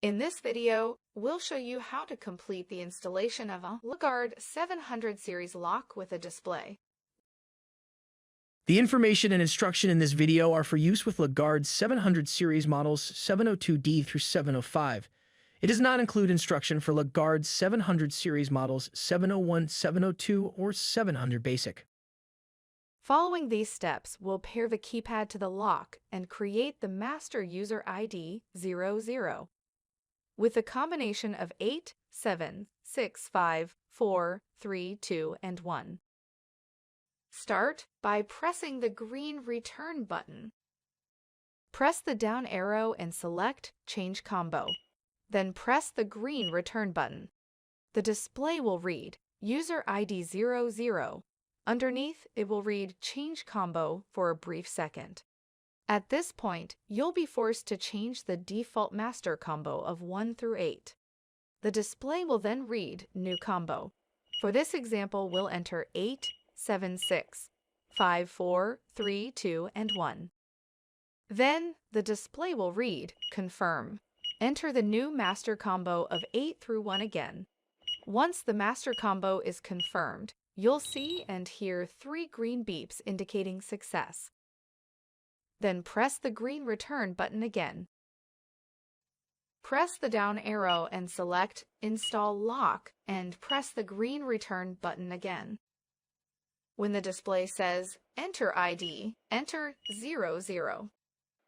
In this video, we'll show you how to complete the installation of a LeGard 700 series lock with a display. The information and instruction in this video are for use with LeGard 700 series models 702D through 705. It does not include instruction for LeGard 700 series models 701, 702, or 700 Basic. Following these steps, we'll pair the keypad to the lock and create the master user ID 00 with a combination of 8, 7, 6, 5, 4, 3, 2, and 1. Start by pressing the green return button. Press the down arrow and select Change Combo. Then press the green return button. The display will read User ID 00. Underneath, it will read Change Combo for a brief second. At this point, you'll be forced to change the default master combo of 1 through 8. The display will then read New Combo. For this example, we'll enter 8, 7, 6, 5, 4, 3, 2, and 1. Then, the display will read Confirm. Enter the new master combo of 8 through 1 again. Once the master combo is confirmed, you'll see and hear 3 green beeps indicating success. Then press the green return button again. Press the down arrow and select Install Lock and press the green return button again. When the display says Enter ID, enter 00.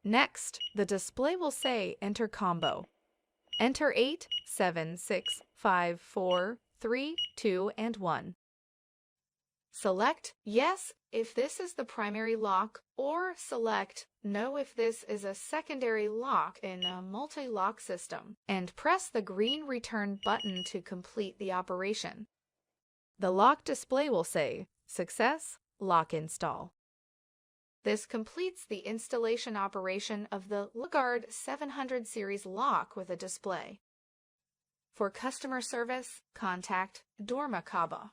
Next, the display will say Enter Combo. Enter 8, 7, 6, 5, 4, 3, 2, and 1. Select Yes if this is the primary lock, or select No if this is a secondary lock in a multi-lock system, and press the green return button to complete the operation. The lock display will say, Success, Lock Install. This completes the installation operation of the LeGard 700 series lock with a display. For customer service, contact Dormakaba.